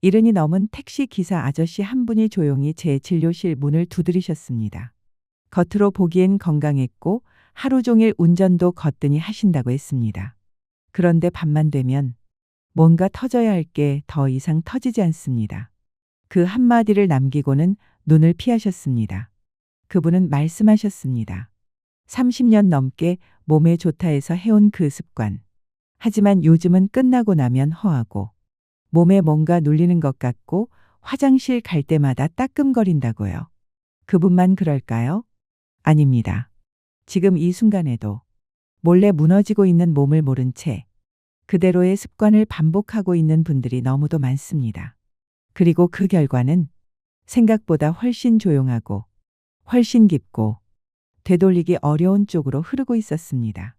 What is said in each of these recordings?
이른이 넘은 택시 기사 아저씨 한 분이 조용히 제 진료실 문을 두드리셨습니다. 겉으로 보기엔 건강했고 하루 종일 운전도 거뜬히 하신다고 했습니다. 그런데 밤만 되면 뭔가 터져야 할 게 더 이상 터지지 않습니다. 그 한마디를 남기고는 눈을 피하셨습니다. 그분은 말씀하셨습니다. 30년 넘게 몸에 좋다 해서 해온 그 습관. 하지만 요즘은 끝나고 나면 허하고 몸에 뭔가 눌리는 것 같고 화장실 갈 때마다 따끔거린다고요. 그분만 그럴까요? 아닙니다. 지금 이 순간에도 몰래 무너지고 있는 몸을 모른 채 그대로의 습관을 반복하고 있는 분들이 너무도 많습니다. 그리고 그 결과는 생각보다 훨씬 조용하고 훨씬 깊고 되돌리기 어려운 쪽으로 흐르고 있었습니다.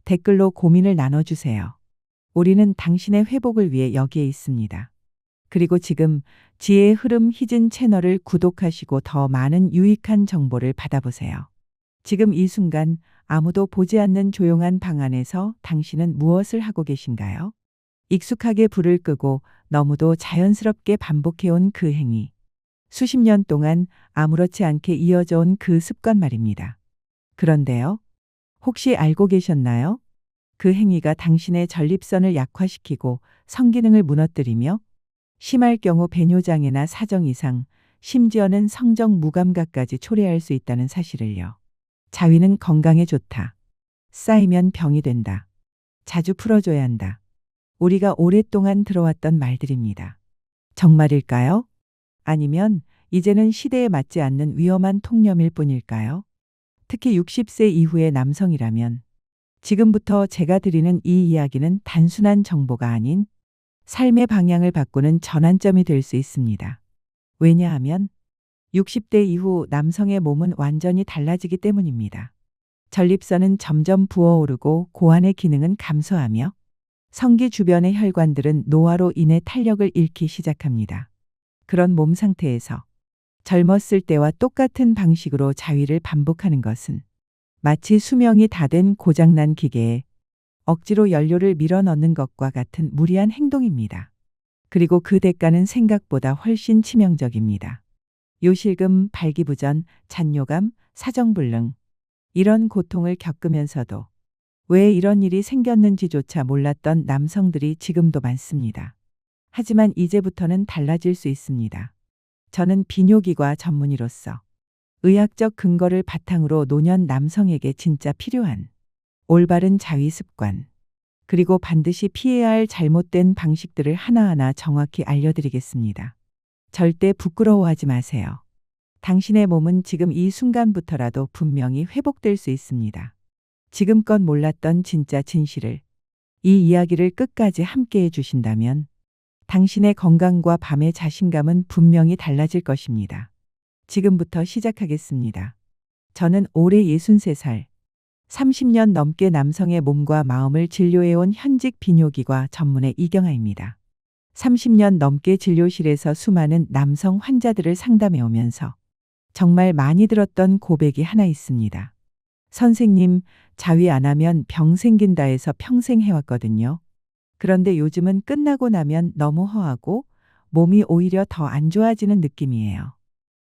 댓글로 고민을 나눠주세요. 우리는 당신의 회복을 위해 여기에 있습니다. 그리고 지금 지혜의 흐름 히든 채널을 구독하시고 더 많은 유익한 정보를 받아보세요. 지금 이 순간 아무도 보지 않는 조용한 방 안에서 당신은 무엇을 하고 계신가요? 익숙하게 불을 끄고 너무도 자연스럽게 반복해온 그 행위. 수십 년 동안 아무렇지 않게 이어져 온 그 습관 말입니다. 그런데요, 혹시 알고 계셨나요? 그 행위가 당신의 전립선을 약화시키고 성기능을 무너뜨리며 심할 경우 배뇨장애나 사정 이상, 심지어는 성적 무감각까지 초래할 수 있다는 사실을요. 자위는 건강에 좋다. 쌓이면 병이 된다. 자주 풀어줘야 한다. 우리가 오랫동안 들어왔던 말들입니다. 정말일까요? 아니면 이제는 시대에 맞지 않는 위험한 통념일 뿐일까요? 특히 60세 이후의 남성이라면 지금부터 제가 드리는 이 이야기는 단순한 정보가 아닌 삶의 방향을 바꾸는 전환점이 될 수 있습니다. 왜냐하면 60대 이후 남성의 몸은 완전히 달라지기 때문입니다. 전립선은 점점 부어오르고 고환의 기능은 감소하며 성기 주변의 혈관들은 노화로 인해 탄력을 잃기 시작합니다. 그런 몸 상태에서 젊었을 때와 똑같은 방식으로 자위를 반복하는 것은 마치 수명이 다 된 고장난 기계에 억지로 연료를 밀어 넣는 것과 같은 무리한 행동입니다. 그리고 그 대가는 생각보다 훨씬 치명적입니다. 요실금, 발기부전, 잔뇨감, 사정불능. 이런 고통을 겪으면서도 왜 이런 일이 생겼는지조차 몰랐던 남성들이 지금도 많습니다. 하지만 이제부터는 달라질 수 있습니다. 저는 비뇨기과 전문의로서 의학적 근거를 바탕으로 노년 남성에게 진짜 필요한 올바른 자위 습관, 그리고 반드시 피해야 할 잘못된 방식들을 하나하나 정확히 알려드리겠습니다. 절대 부끄러워하지 마세요. 당신의 몸은 지금 이 순간부터라도 분명히 회복될 수 있습니다. 지금껏 몰랐던 진짜 진실을, 이 이야기를 끝까지 함께 해주신다면 당신의 건강과 밤의 자신감은 분명히 달라질 것입니다. 지금부터 시작하겠습니다. 저는 올해 63살, 30년 넘게 남성의 몸과 마음을 진료해온 현직 비뇨기과 전문의 이경아입니다. 30년 넘게 진료실에서 수많은 남성 환자들을 상담해 오면서 정말 많이 들었던 고백이 하나 있습니다. 선생님, 자위 안 하면 병 생긴다 해서 평생 해왔거든요. 그런데 요즘은 끝나고 나면 너무 허하고 몸이 오히려 더 안 좋아지는 느낌이에요.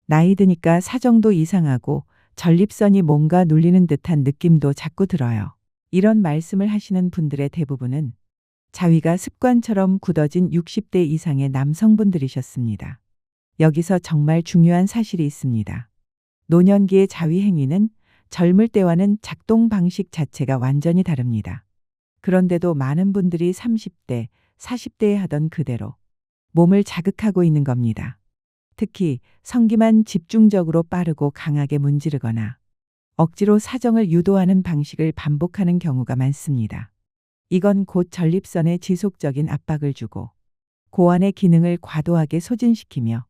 나이 드니까 사정도 이상하고 전립선이 뭔가 눌리는 듯한 느낌도 자꾸 들어요. 이런 말씀을 하시는 분들의 대부분은 자위가 습관처럼 굳어진 60대 이상의 남성분들이셨습니다. 여기서 정말 중요한 사실이 있습니다. 노년기의 자위 행위는 젊을 때와는 작동 방식 자체가 완전히 다릅니다. 그런데도 많은 분들이 30대, 40대에 하던 그대로 몸을 자극하고 있는 겁니다. 특히 성기만 집중적으로 빠르고 강하게 문지르거나 억지로 사정을 유도하는 방식을 반복하는 경우가 많습니다. 이건 곧 전립선에 지속적인 압박을 주고 고환의 기능을 과도하게 소진시키며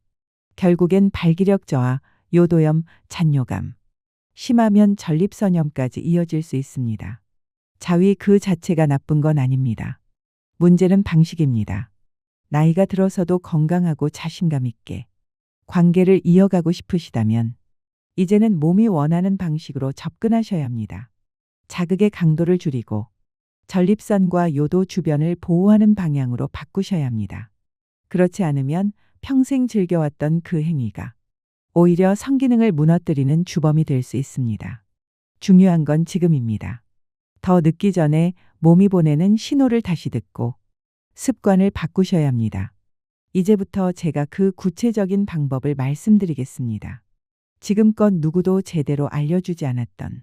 결국엔 발기력 저하, 요도염, 잔뇨감, 심하면 전립선염까지 이어질 수 있습니다. 자위 그 자체가 나쁜 건 아닙니다. 문제는 방식입니다. 나이가 들어서도 건강하고 자신감 있게 관계를 이어가고 싶으시다면 이제는 몸이 원하는 방식으로 접근하셔야 합니다. 자극의 강도를 줄이고 전립선과 요도 주변을 보호하는 방향으로 바꾸셔야 합니다. 그렇지 않으면 평생 즐겨왔던 그 행위가 오히려 성기능을 무너뜨리는 주범이 될 수 있습니다. 중요한 건 지금입니다. 더 늦기 전에 몸이 보내는 신호를 다시 듣고 습관을 바꾸셔야 합니다. 이제부터 제가 그 구체적인 방법을 말씀드리겠습니다. 지금껏 누구도 제대로 알려주지 않았던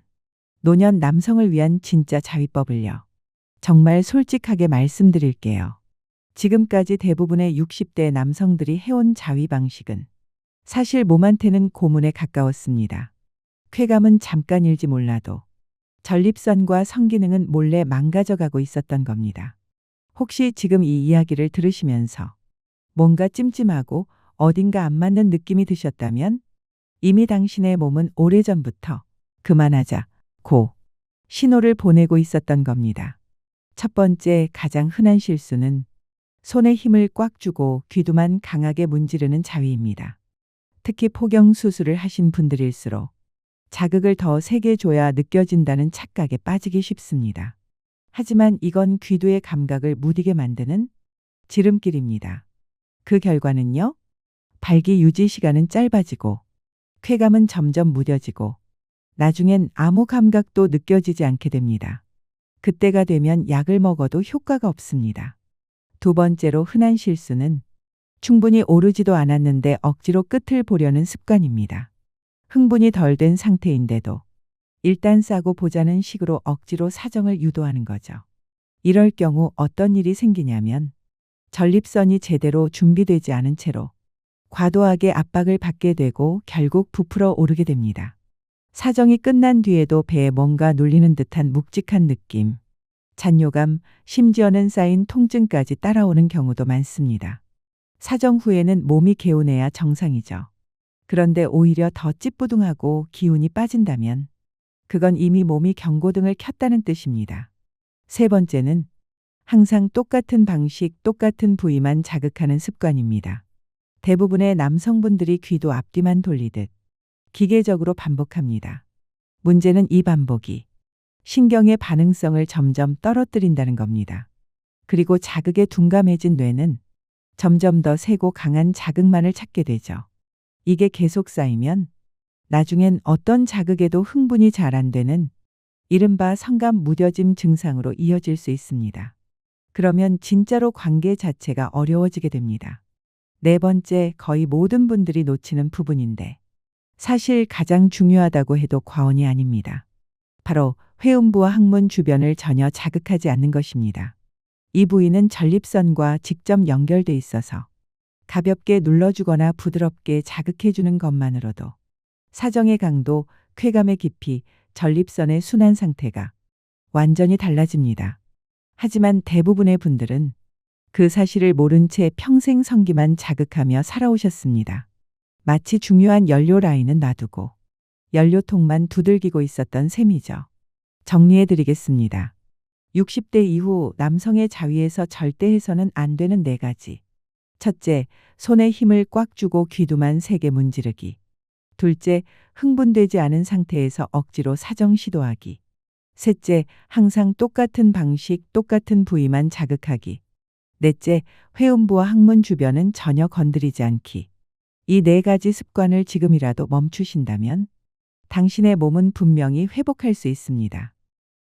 노년 남성을 위한 진짜 자위법을요. 정말 솔직하게 말씀드릴게요. 지금까지 대부분의 60대 남성들이 해온 자위 방식은 사실 몸한테는 고문에 가까웠습니다. 쾌감은 잠깐일지 몰라도 전립선과 성기능은 몰래 망가져가고 있었던 겁니다. 혹시 지금 이 이야기를 들으시면서 뭔가 찜찜하고 어딘가 안 맞는 느낌이 드셨다면 이미 당신의 몸은 오래전부터 그만하자고 신호를 보내고 있었던 겁니다. 첫 번째 가장 흔한 실수는 손에 힘을 꽉 주고 귀두만 강하게 문지르는 자위입니다. 특히 포경 수술을 하신 분들일수록 자극을 더 세게 줘야 느껴진다는 착각에 빠지기 쉽습니다. 하지만 이건 귀두의 감각을 무디게 만드는 지름길입니다. 그 결과는요, 발기 유지 시간은 짧아지고 쾌감은 점점 무뎌지고 나중엔 아무 감각도 느껴지지 않게 됩니다. 그때가 되면 약을 먹어도 효과가 없습니다. 두 번째로 흔한 실수는 충분히 오르지도 않았는데 억지로 끝을 보려는 습관입니다. 흥분이 덜 된 상태인데도 일단 싸고 보자는 식으로 억지로 사정을 유도하는 거죠. 이럴 경우 어떤 일이 생기냐면 전립선이 제대로 준비되지 않은 채로 과도하게 압박을 받게 되고 결국 부풀어 오르게 됩니다. 사정이 끝난 뒤에도 배에 뭔가 눌리는 듯한 묵직한 느낌, 잔뇨감, 심지어는 쌓인 통증까지 따라오는 경우도 많습니다. 사정 후에는 몸이 개운해야 정상이죠. 그런데 오히려 더 찌뿌둥하고 기운이 빠진다면 그건 이미 몸이 경고등을 켰다는 뜻입니다. 세 번째는 항상 똑같은 방식, 똑같은 부위만 자극하는 습관입니다. 대부분의 남성분들이 귀도 앞뒤만 돌리듯 기계적으로 반복합니다. 문제는 이 반복이 신경의 반응성을 점점 떨어뜨린다는 겁니다. 그리고 자극에 둔감해진 뇌는 점점 더 세고 강한 자극만을 찾게 되죠. 이게 계속 쌓이면 나중엔 어떤 자극에도 흥분이 잘 안 되는 이른바 성감 무뎌짐 증상으로 이어질 수 있습니다. 그러면 진짜로 관계 자체가 어려워지게 됩니다. 네 번째, 거의 모든 분들이 놓치는 부분인데 사실 가장 중요하다고 해도 과언이 아닙니다. 바로 회음부와 항문 주변을 전혀 자극하지 않는 것입니다. 이 부위는 전립선과 직접 연결돼 있어서 가볍게 눌러주거나 부드럽게 자극해주는 것만으로도 사정의 강도, 쾌감의 깊이, 전립선의 순환 상태가 완전히 달라집니다. 하지만 대부분의 분들은 그 사실을 모른 채 평생 성기만 자극하며 살아오셨습니다. 마치 중요한 연료 라인은 놔두고 연료통만 두들기고 있었던 셈이죠. 정리해 드리겠습니다. 60대 이후 남성의 자위에서 절대 해서는 안 되는 4가지. 첫째, 손에 힘을 꽉 주고 귀두만 세게 문지르기. 둘째, 흥분되지 않은 상태에서 억지로 사정 시도하기. 셋째, 항상 똑같은 방식, 똑같은 부위만 자극하기. 넷째, 회음부와 항문 주변은 전혀 건드리지 않기. 이 4가지 습관을 지금이라도 멈추신다면 당신의 몸은 분명히 회복할 수 있습니다.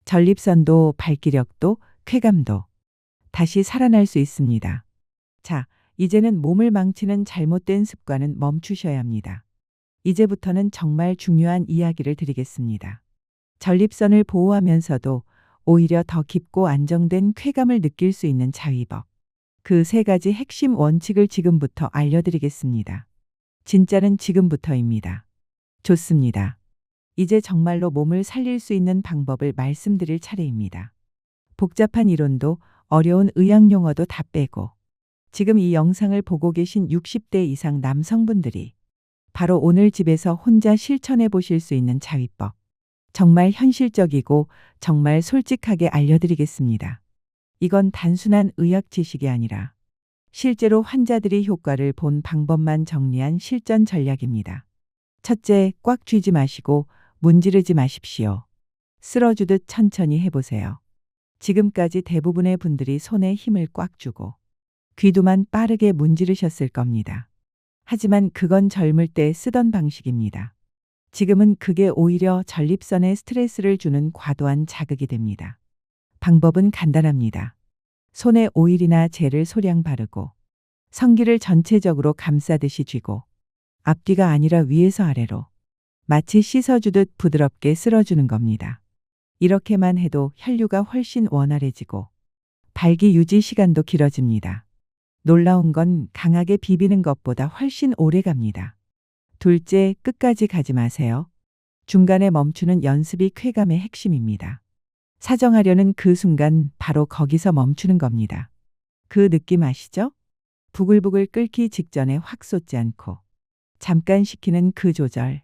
전립선도 발기력도 쾌감도 다시 살아날 수 있습니다. 자, 이제는 몸을 망치는 잘못된 습관은 멈추셔야 합니다. 이제부터는 정말 중요한 이야기를 드리겠습니다. 전립선을 보호하면서도 오히려 더 깊고 안정된 쾌감을 느낄 수 있는 자위법. 그 3가지 핵심 원칙을 지금부터 알려드리겠습니다. 진짜는 지금부터입니다. 좋습니다. 이제 정말로 몸을 살릴 수 있는 방법을 말씀드릴 차례입니다. 복잡한 이론도 어려운 의학 용어도 다 빼고 지금 이 영상을 보고 계신 60대 이상 남성분들이 바로 오늘 집에서 혼자 실천해 보실 수 있는 자위법. 정말 현실적이고 정말 솔직하게 알려드리겠습니다. 이건 단순한 의학 지식이 아니라 실제로 환자들이 효과를 본 방법만 정리한 실전 전략입니다. 첫째, 꽉 쥐지 마시고 문지르지 마십시오. 쓸어주듯 천천히 해보세요. 지금까지 대부분의 분들이 손에 힘을 꽉 주고 귀도만 빠르게 문지르셨을 겁니다. 하지만 그건 젊을 때 쓰던 방식입니다. 지금은 그게 오히려 전립선에 스트레스를 주는 과도한 자극이 됩니다. 방법은 간단합니다. 손에 오일이나 젤을 소량 바르고 성기를 전체적으로 감싸듯이 쥐고 앞뒤가 아니라 위에서 아래로 마치 씻어주듯 부드럽게 쓸어주는 겁니다. 이렇게만 해도 혈류가 훨씬 원활해지고 발기 유지 시간도 길어집니다. 놀라운 건 강하게 비비는 것보다 훨씬 오래 갑니다. 둘째, 끝까지 가지 마세요. 중간에 멈추는 연습이 쾌감의 핵심입니다. 사정하려는 그 순간 바로 거기서 멈추는 겁니다. 그 느낌 아시죠? 부글부글 끓기 직전에 확 쏟지 않고 잠깐 식히는 그 조절.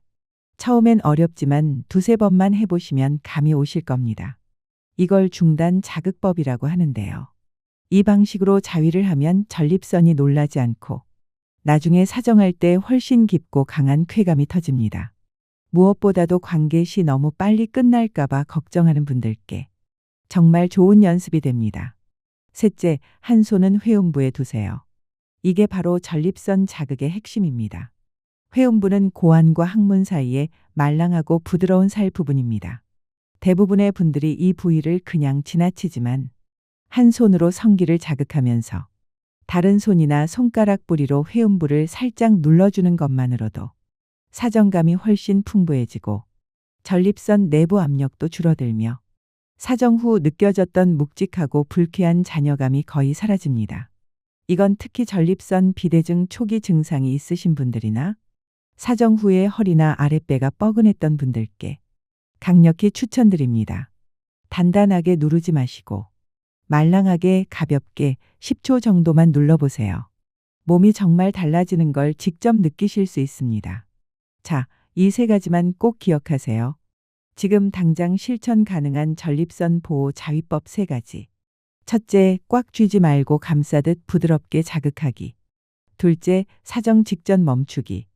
처음엔 어렵지만 두세 번만 해보시면 감이 오실 겁니다. 이걸 중단 자극법이라고 하는데요. 이 방식으로 자위를 하면 전립선이 놀라지 않고 나중에 사정할 때 훨씬 깊고 강한 쾌감이 터집니다. 무엇보다도 관계 시 너무 빨리 끝날까봐 걱정하는 분들께 정말 좋은 연습이 됩니다. 셋째, 한 손은 회음부에 두세요. 이게 바로 전립선 자극의 핵심입니다. 회음부는 고환과 항문 사이에 말랑하고 부드러운 살 부분입니다. 대부분의 분들이 이 부위를 그냥 지나치지만 한 손으로 성기를 자극하면서 다른 손이나 손가락 부리로 회음부를 살짝 눌러주는 것만으로도 사정감이 훨씬 풍부해지고 전립선 내부 압력도 줄어들며 사정 후 느껴졌던 묵직하고 불쾌한 잔여감이 거의 사라집니다. 이건 특히 전립선 비대증 초기 증상이 있으신 분들이나 사정 후에 허리나 아랫배가 뻐근했던 분들께 강력히 추천드립니다. 단단하게 누르지 마시고 말랑하게 가볍게 10초 정도만 눌러보세요. 몸이 정말 달라지는 걸 직접 느끼실 수 있습니다. 자, 이 세 가지만 꼭 기억하세요. 지금 당장 실천 가능한 전립선 보호 자위법 3가지. 첫째, 꽉 쥐지 말고 감싸듯 부드럽게 자극하기. 둘째, 사정 직전 멈추기.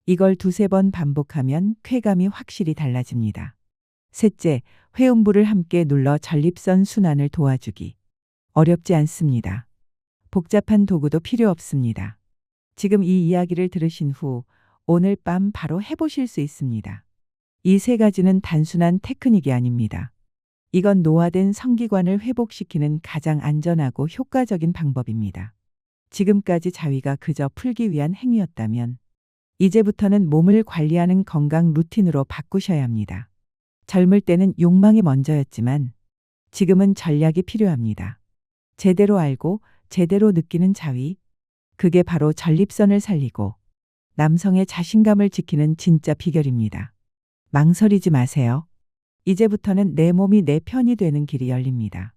이걸 두세 번 반복하면 쾌감이 확실히 달라집니다. 셋째, 회음부를 함께 눌러 전립선 순환을 도와주기. 어렵지 않습니다. 복잡한 도구도 필요 없습니다. 지금 이 이야기를 들으신 후 오늘 밤 바로 해보실 수 있습니다. 이 3가지는 단순한 테크닉이 아닙니다. 이건 노화된 성기관을 회복시키는 가장 안전하고 효과적인 방법입니다. 지금까지 자위가 그저 풀기 위한 행위였다면 이제부터는 몸을 관리하는 건강 루틴으로 바꾸셔야 합니다. 젊을 때는 욕망이 먼저였지만 지금은 전략이 필요합니다. 제대로 알고 제대로 느끼는 자위. 그게 바로 전립선을 살리고 남성의 자신감을 지키는 진짜 비결입니다. 망설이지 마세요. 이제부터는 내 몸이 내 편이 되는 길이 열립니다.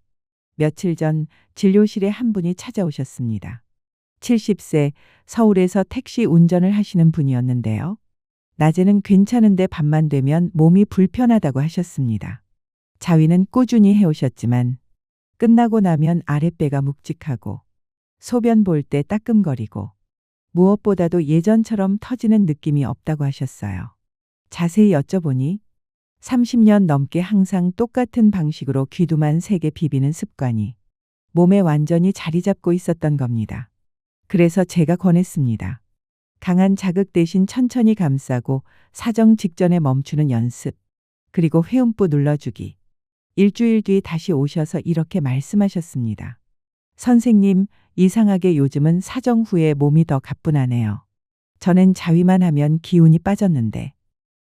며칠 전 진료실에 한 분이 찾아오셨습니다. 70세 서울에서 택시 운전을 하시는 분이었는데요. 낮에는 괜찮은데 밤만 되면 몸이 불편하다고 하셨습니다. 자위는 꾸준히 해오셨지만 끝나고 나면 아랫배가 묵직하고 소변 볼 때 따끔거리고 무엇보다도 예전처럼 터지는 느낌이 없다고 하셨어요. 자세히 여쭤보니 30년 넘게 항상 똑같은 방식으로 귀두만 3개 비비는 습관이 몸에 완전히 자리 잡고 있었던 겁니다. 그래서 제가 권했습니다. 강한 자극 대신 천천히 감싸고 사정 직전에 멈추는 연습, 그리고 회음부 눌러주기. 일주일 뒤 다시 오셔서 이렇게 말씀하셨습니다. 선생님, 이상하게 요즘은 사정 후에 몸이 더 가뿐하네요. 전엔 자위만 하면 기운이 빠졌는데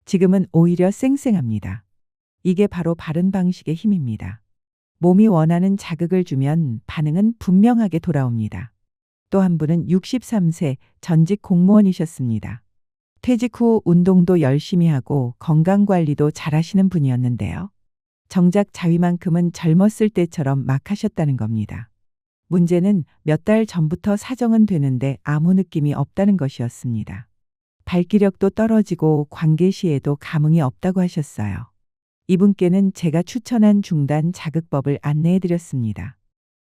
지금은 오히려 쌩쌩합니다. 이게 바로 바른 방식의 힘입니다. 몸이 원하는 자극을 주면 반응은 분명하게 돌아옵니다. 또 한 분은 63세 전직 공무원이셨습니다. 퇴직 후 운동도 열심히 하고 건강관리도 잘하시는 분이었는데요. 정작 자위만큼은 젊었을 때처럼 막 하셨다는 겁니다. 문제는 몇 달 전부터 사정은 되는데 아무 느낌이 없다는 것이었습니다. 발기력도 떨어지고 관계 시에도 감흥이 없다고 하셨어요. 이분께는 제가 추천한 중단 자극법을 안내해드렸습니다.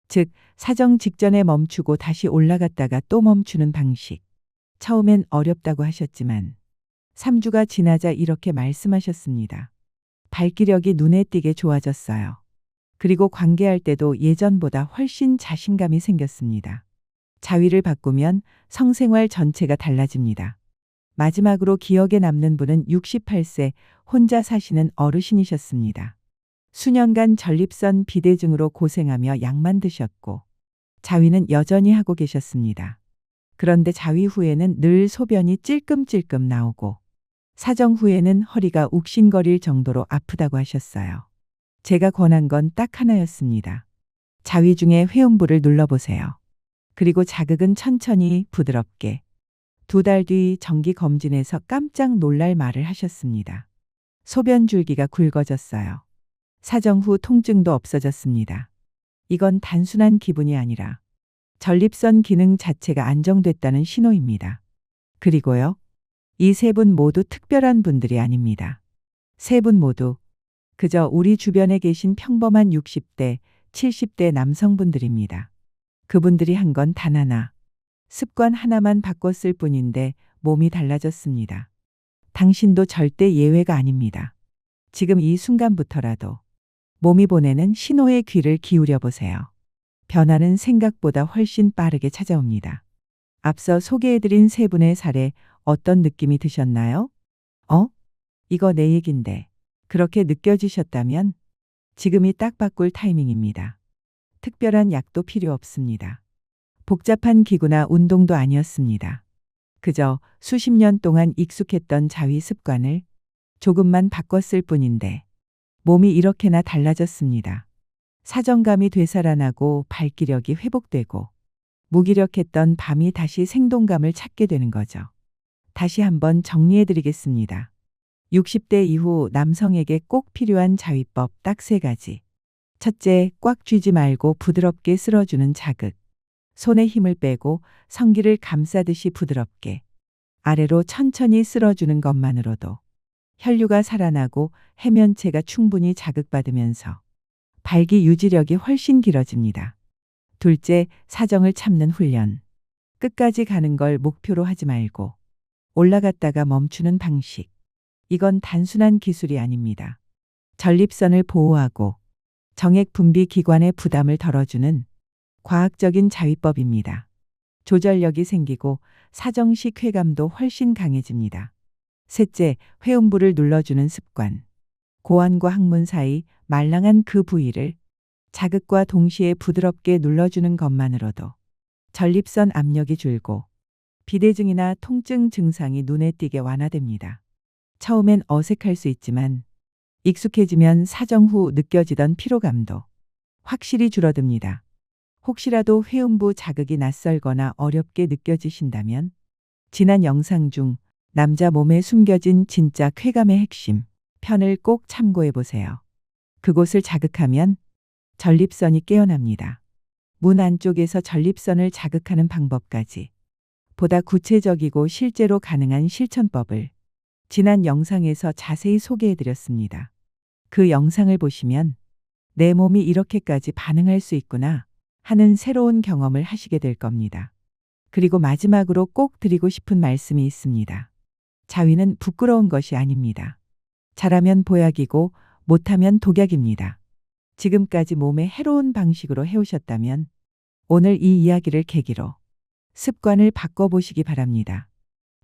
즉, 사정 직전에 멈추고 다시 올라갔다가 또 멈추는 방식. 처음엔 어렵다고 하셨지만 3주가 지나자 이렇게 말씀하셨습니다. 발기력이 눈에 띄게 좋아졌어요. 그리고 관계할 때도 예전보다 훨씬 자신감이 생겼습니다. 자위를 바꾸면 성생활 전체가 달라집니다. 마지막으로 기억에 남는 분은 68세 혼자 사시는 어르신이셨습니다. 수년간 전립선 비대증으로 고생하며 약만 드셨고 자위는 여전히 하고 계셨습니다. 그런데 자위 후에는 늘 소변이 찔끔찔끔 나오고 사정 후에는 허리가 욱신거릴 정도로 아프다고 하셨어요. 제가 권한 건 딱 하나였습니다. 자위 중에 회음부를 눌러보세요. 그리고 자극은 천천히 부드럽게. 2달 뒤 정기 검진에서 깜짝 놀랄 말을 하셨습니다. 소변 줄기가 굵어졌어요. 사정 후 통증도 없어졌습니다. 이건 단순한 기분이 아니라 전립선 기능 자체가 안정됐다는 신호입니다. 그리고요. 이 세 분 모두 특별한 분들이 아닙니다. 세 분 모두 그저 우리 주변에 계신 평범한 60대, 70대 남성분들입니다. 그분들이 한 건 단 하나. 습관 하나만 바꿨을 뿐인데 몸이 달라졌습니다. 당신도 절대 예외가 아닙니다. 지금 이 순간부터라도 몸이 보내는 신호에 귀를 기울여 보세요. 변화는 생각보다 훨씬 빠르게 찾아옵니다. 앞서 소개해드린 세 분의 사례 어떤 느낌이 드셨나요? 이거 내 얘긴데. 그렇게 느껴지셨다면 지금이 딱 바꿀 타이밍입니다. 특별한 약도 필요 없습니다. 복잡한 기구나 운동도 아니었습니다. 그저 수십 년 동안 익숙했던 자위 습관을 조금만 바꿨을 뿐인데 몸이 이렇게나 달라졌습니다. 사정감이 되살아나고 발기력이 회복되고 무기력했던 밤이 다시 생동감을 찾게 되는 거죠. 다시 한번 정리해드리겠습니다. 60대 이후 남성에게 꼭 필요한 자위법 딱 3가지. 첫째, 꽉 쥐지 말고 부드럽게 쓸어주는 자극. 손에 힘을 빼고 성기를 감싸듯이 부드럽게 아래로 천천히 쓸어주는 것만으로도 혈류가 살아나고 해면체가 충분히 자극받으면서 발기 유지력이 훨씬 길어집니다. 둘째, 사정을 참는 훈련. 끝까지 가는 걸 목표로 하지 말고 올라갔다가 멈추는 방식. 이건 단순한 기술이 아닙니다. 전립선을 보호하고 정액 분비 기관의 부담을 덜어주는 과학적인 자위법입니다. 조절력이 생기고 사정시 쾌감도 훨씬 강해집니다. 셋째, 회음부를 눌러주는 습관. 고환과 항문 사이 말랑한 그 부위를 자극과 동시에 부드럽게 눌러주는 것만으로도 전립선 압력이 줄고 비대증이나 통증 증상이 눈에 띄게 완화됩니다. 처음엔 어색할 수 있지만 익숙해지면 사정 후 느껴지던 피로감도 확실히 줄어듭니다. 혹시라도 회음부 자극이 낯설거나 어렵게 느껴지신다면 지난 영상 중 남자 몸에 숨겨진 진짜 쾌감의 핵심 편을 꼭 참고해 보세요. 그곳을 자극하면 전립선이 깨어납니다. 문 안쪽에서 전립선을 자극하는 방법까지 보다 구체적이고 실제로 가능한 실천법을 지난 영상에서 자세히 소개해 드렸습니다. 그 영상을 보시면 내 몸이 이렇게까지 반응할 수 있구나 하는 새로운 경험을 하시게 될 겁니다. 그리고 마지막으로 꼭 드리고 싶은 말씀이 있습니다. 자위는 부끄러운 것이 아닙니다. 잘하면 보약이고 못하면 독약입니다. 지금까지 몸에 해로운 방식으로 해오셨다면 오늘 이 이야기를 계기로 습관을 바꿔보시기 바랍니다.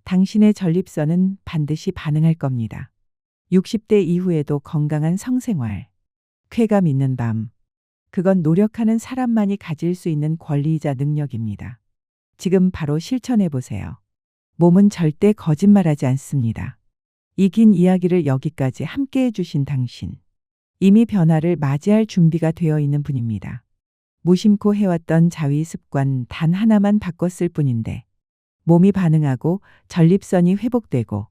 당신의 전립선은 반드시 반응할 겁니다. 60대 이후에도 건강한 성생활, 쾌감 있는 밤, 그건 노력하는 사람만이 가질 수 있는 권리이자 능력입니다. 지금 바로 실천해 보세요. 몸은 절대 거짓말하지 않습니다. 이 긴 이야기를 여기까지 함께 해주신 당신. 이미 변화를 맞이할 준비가 되어 있는 분입니다. 무심코 해왔던 자위 습관 단 하나만 바꿨을 뿐인데 몸이 반응하고 전립선이 회복되고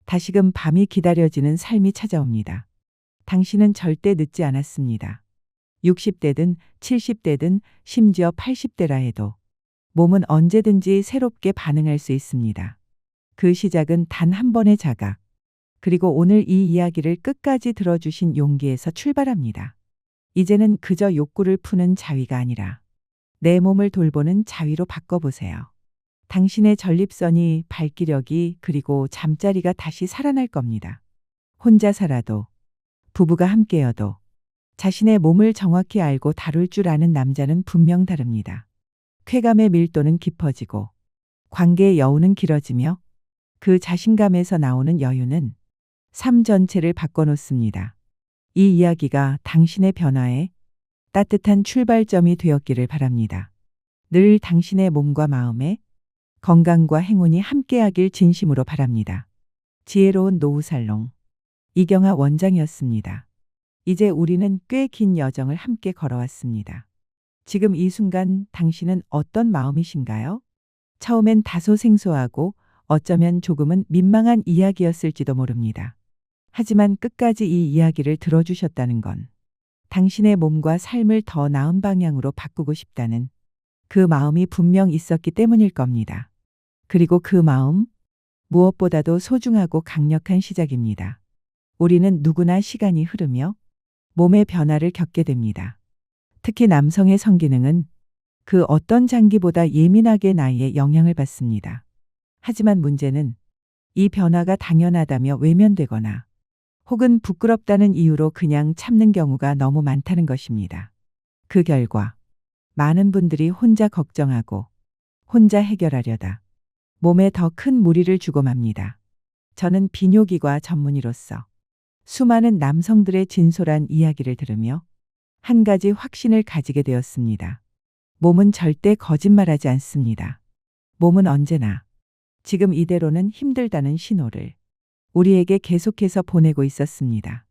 다시금 밤이 기다려지는 삶이 찾아옵니다. 당신은 절대 늦지 않았습니다. 60대든 70대든 심지어 80대라 해도 몸은 언제든지 새롭게 반응할 수 있습니다. 그 시작은 단 한 번의 자각, 그리고 오늘 이 이야기를 끝까지 들어주신 용기에서 출발합니다. 이제는 그저 욕구를 푸는 자위가 아니라 내 몸을 돌보는 자위로 바꿔보세요. 당신의 전립선이, 발기력이, 그리고 잠자리가 다시 살아날 겁니다. 혼자 살아도, 부부가 함께여도 자신의 몸을 정확히 알고 다룰 줄 아는 남자는 분명 다릅니다. 쾌감의 밀도는 깊어지고 관계의 여운은 길어지며 그 자신감에서 나오는 여유는 삶 전체를 바꿔놓습니다. 이 이야기가 당신의 변화에 따뜻한 출발점이 되었기를 바랍니다. 늘 당신의 몸과 마음에 건강과 행운이 함께하길 진심으로 바랍니다. 지혜로운 노후살롱 이경아 원장이었습니다. 이제 우리는 꽤 긴 여정을 함께 걸어왔습니다. 지금 이 순간 당신은 어떤 마음이신가요? 처음엔 다소 생소하고 어쩌면 조금은 민망한 이야기였을지도 모릅니다. 하지만 끝까지 이 이야기를 들어주셨다는 건 당신의 몸과 삶을 더 나은 방향으로 바꾸고 싶다는 그 마음이 분명 있었기 때문일 겁니다. 그리고 그 마음, 무엇보다도 소중하고 강력한 시작입니다. 우리는 누구나 시간이 흐르며 몸의 변화를 겪게 됩니다. 특히 남성의 성기능은 그 어떤 장기보다 예민하게 나이에 영향을 받습니다. 하지만 문제는 이 변화가 당연하다며 외면되거나 혹은 부끄럽다는 이유로 그냥 참는 경우가 너무 많다는 것입니다. 그 결과 많은 분들이 혼자 걱정하고 혼자 해결하려다 몸에 더 큰 무리를 주고 맙니다. 저는 비뇨기과 전문의로서 수많은 남성들의 진솔한 이야기를 들으며 한 가지 확신을 가지게 되었습니다. 몸은 절대 거짓말하지 않습니다. 몸은 언제나 지금 이대로는 힘들다는 신호를 우리에게 계속해서 보내고 있었습니다.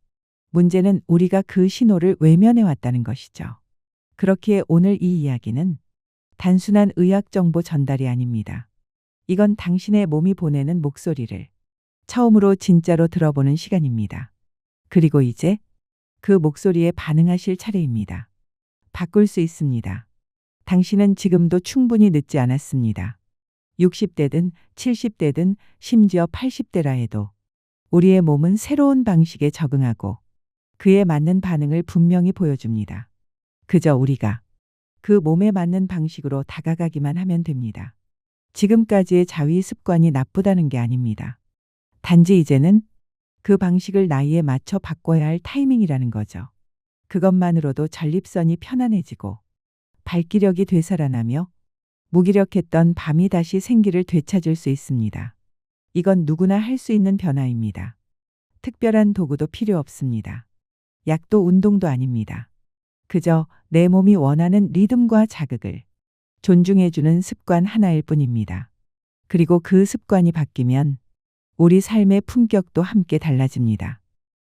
문제는 우리가 그 신호를 외면해 왔다는 것이죠. 그렇기에 오늘 이 이야기는 단순한 의학 정보 전달이 아닙니다. 이건 당신의 몸이 보내는 목소리를 처음으로 진짜로 들어보는 시간입니다. 그리고 이제 그 목소리에 반응하실 차례입니다. 바꿀 수 있습니다. 당신은 지금도 충분히 늦지 않았습니다. 60대든 70대든 심지어 80대라 해도 우리의 몸은 새로운 방식에 적응하고 그에 맞는 반응을 분명히 보여줍니다. 그저 우리가 그 몸에 맞는 방식으로 다가가기만 하면 됩니다. 지금까지의 자위 습관이 나쁘다는 게 아닙니다. 단지 이제는 그 방식을 나이에 맞춰 바꿔야 할 타이밍이라는 거죠. 그것만으로도 전립선이 편안해지고 발기력이 되살아나며 무기력했던 밤이 다시 생기를 되찾을 수 있습니다. 이건 누구나 할 수 있는 변화입니다. 특별한 도구도 필요 없습니다. 약도 운동도 아닙니다. 그저 내 몸이 원하는 리듬과 자극을 존중해주는 습관 하나일 뿐입니다. 그리고 그 습관이 바뀌면 우리 삶의 품격도 함께 달라집니다.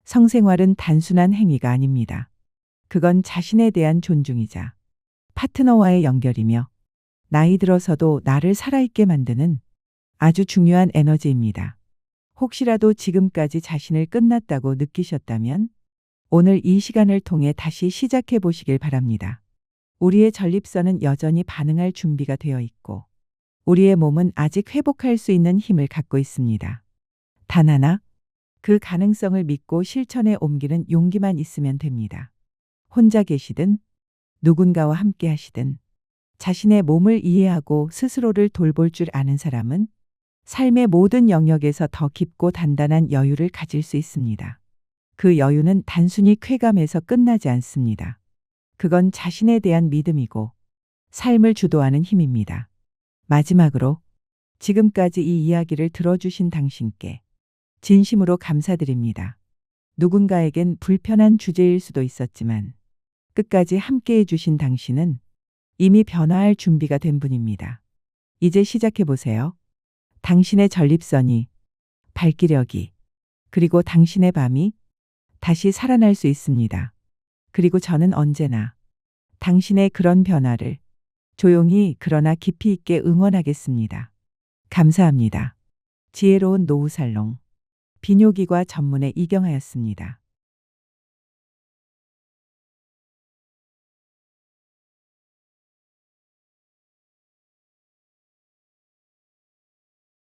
성생활은 단순한 행위가 아닙니다. 그건 자신에 대한 존중이자 파트너와의 연결이며 나이 들어서도 나를 살아있게 만드는 아주 중요한 에너지입니다. 혹시라도 지금까지 자신을 끝났다고 느끼셨다면 오늘 이 시간을 통해 다시 시작해 보시길 바랍니다. 우리의 전립선은 여전히 반응할 준비가 되어 있고 우리의 몸은 아직 회복할 수 있는 힘을 갖고 있습니다. 단 하나, 그 가능성을 믿고 실천에 옮기는 용기만 있으면 됩니다. 혼자 계시든 누군가와 함께 하시든 자신의 몸을 이해하고 스스로를 돌볼 줄 아는 사람은 삶의 모든 영역에서 더 깊고 단단한 여유를 가질 수 있습니다. 그 여유는 단순히 쾌감에서 끝나지 않습니다. 그건 자신에 대한 믿음이고 삶을 주도하는 힘입니다. 마지막으로 지금까지 이 이야기를 들어주신 당신께 진심으로 감사드립니다. 누군가에겐 불편한 주제일 수도 있었지만 끝까지 함께해 주신 당신은 이미 변화할 준비가 된 분입니다. 이제 시작해 보세요. 당신의 전립선이, 발기력이, 그리고 당신의 밤이 다시 살아날 수 있습니다. 그리고 저는 언제나 당신의 그런 변화를 조용히 그러나 깊이 있게 응원하겠습니다. 감사합니다. 지혜로운 노후살롱 비뇨기과 전문의 이경아였습니다.